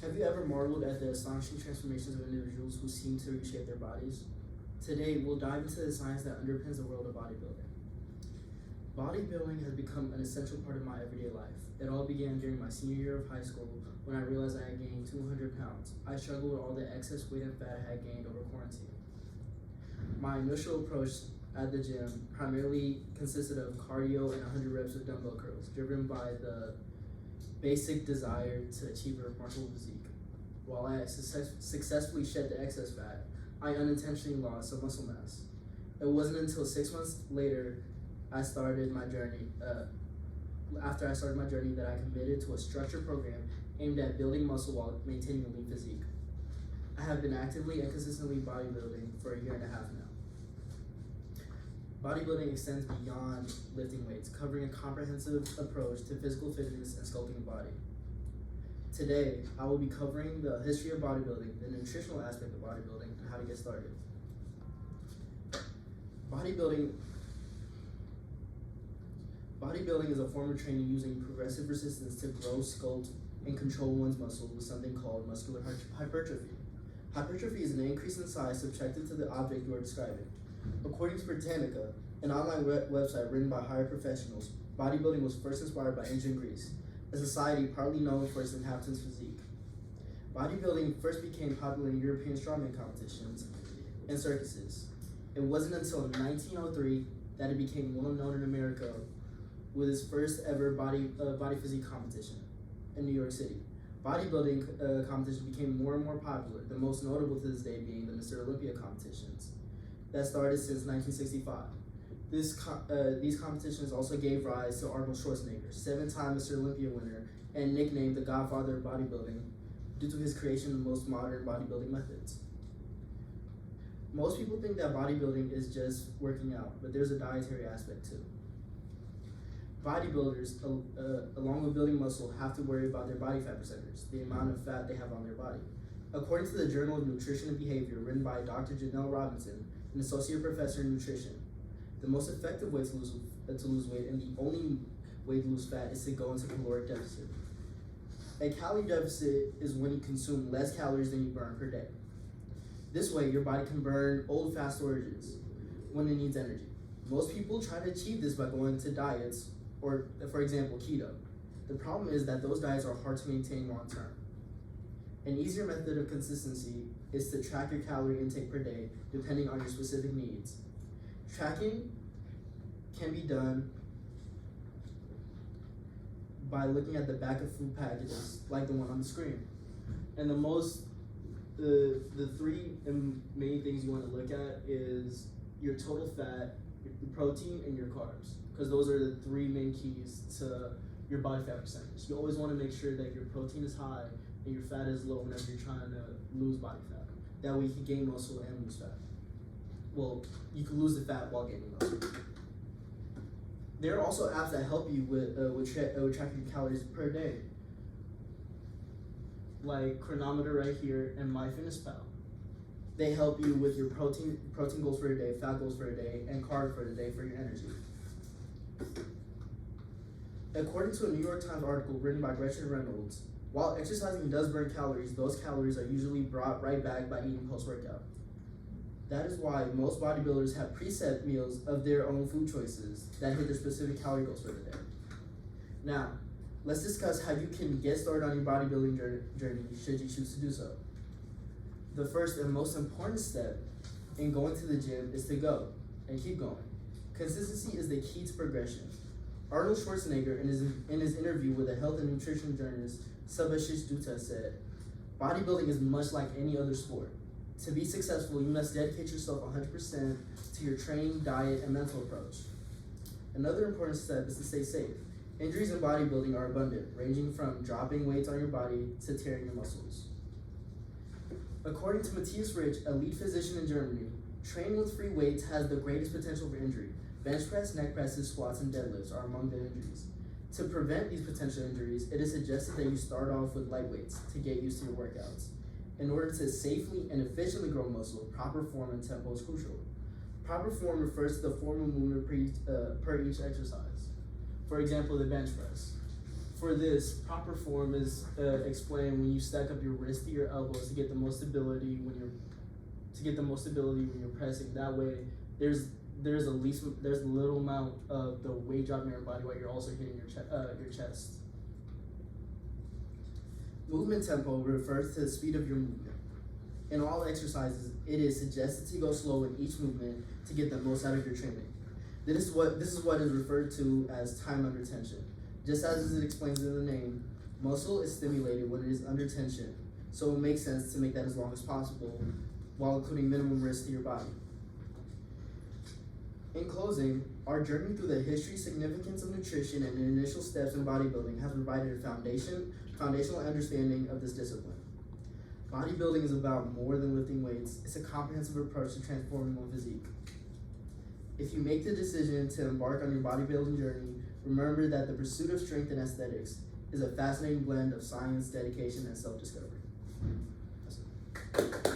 Have you ever marveled at the astonishing transformations of individuals who seem to reshape their bodies? Today, we'll dive into the science that underpins the world of bodybuilding. Bodybuilding has become an essential part of my everyday life. It all began during my senior year of high school when I realized I had gained 200 pounds. I struggled with all the excess weight and fat I had gained over quarantine. My initial approach at the gym primarily consisted of cardio and 100 reps of dumbbell curls, driven by the basic desire to achieve a remarkable physique. While I successfully shed the excess fat, I unintentionally lost some muscle mass. It wasn't until 6 months later after I started my journey that I committed to a structured program aimed at building muscle while maintaining a lean physique. I have been actively and consistently bodybuilding for a year and a half now. Bodybuilding extends beyond lifting weights, covering a comprehensive approach to physical fitness and sculpting the body. Today, I will be covering the history of bodybuilding, the nutritional aspect of bodybuilding, and how to get started. Bodybuilding is a form of training using progressive resistance to grow, sculpt, and control one's muscle with something called muscular hypertrophy. Hypertrophy is an increase in size subjected to the object you are describing. According to TSEGA, an online website written by hired professionals, bodybuilding was first inspired by ancient Greece, a society partly known for its inhabitants' physique. Bodybuilding first became popular in European strongman competitions and circuses. It wasn't until 1903 that it became well known in America with its first ever body physique competition in New York City. Bodybuilding competitions became more and more popular, the most notable to this day being the Mr. Olympia competitions that started since 1965. These competitions also gave rise to Arnold Schwarzenegger, 7-time Mr. Olympia winner, and nicknamed the Godfather of bodybuilding due to his creation of the most modern bodybuilding methods. Most people think that bodybuilding is just working out, but there's a dietary aspect too. Bodybuilders, along with building muscle, have to worry about their body fat percentage, the amount of fat they have on their body. According to the Journal of Nutrition and Behavior, written by Dr. Janelle Robinson, an associate professor in nutrition, the most effective way to lose weight and the only way to lose fat is to go into caloric deficit. A calorie deficit is when you consume less calories than you burn per day. This way, your body can burn old fat storages when it needs energy. Most people try to achieve this by going to diets, or for example, keto. The problem is that those diets are hard to maintain long term. An easier method of consistency is to track your calorie intake per day depending on your specific needs. Tracking can be done by looking at the back of food packages like the one on the screen. And the three main things you want to look at is your total fat, your protein, and your carbs, because those are the three main keys to your body fat percentage. You always want to make sure that your protein is high and your fat is low whenever you're trying to lose body fat. That way you can gain muscle and lose fat. Well, you can lose the fat while gaining muscle. There are also apps that help you with tracking calories per day, like Chronometer right here and MyFitnessPal. They help you with your protein goals for your day, fat goals for your day, and carb for the day for your energy. According to a New York Times article written by Gretchen Reynolds, while exercising does burn calories, those calories are usually brought right back by eating post-workout. That is why most bodybuilders have preset meals of their own food choices that hit their specific calorie goals for the day. Now, let's discuss how you can get started on your bodybuilding journey should you choose to do so. The first and most important step in going to the gym is to go and keep going. Consistency is the key to progression. Arnold Schwarzenegger, in his interview with the health and nutrition journalist Subhashish Dutta, said, "Bodybuilding is much like any other sport. To be successful, you must dedicate yourself 100% to your training, diet, and mental approach." Another important step is to stay safe. Injuries in bodybuilding are abundant, ranging from dropping weights on your body to tearing your muscles. According to Matthias Rich, a lead physician in Germany, training with free weights has the greatest potential for injury. Bench press, neck presses, squats, and deadlifts are among the injuries. To prevent these potential injuries, it is suggested that you start off with light weights to get used to your workouts. In order to safely and efficiently grow muscle, proper form and tempo is crucial. Proper form refers to the form of movement per each exercise. For example, the bench press. For this, proper form is explained when you stack up your wrist to your elbows to get the most stability when you're pressing. That way, there's a little amount of the weight dropping your body while you're also hitting your chest. Movement tempo refers to the speed of your movement. In all exercises, it is suggested to go slow in each movement to get the most out of your training. This is what is referred to as time under tension. Just as it explains in the name, muscle is stimulated when it is under tension, so it makes sense to make that as long as possible while including minimum risk to your body. In closing, our journey through the history, significance of nutrition, and the initial steps in bodybuilding has provided a foundational understanding of this discipline. Bodybuilding is about more than lifting weights. It's a comprehensive approach to transforming one physique. If you make the decision to embark on your bodybuilding journey, remember that the pursuit of strength and aesthetics is a fascinating blend of science, dedication, and self-discovery. That's it.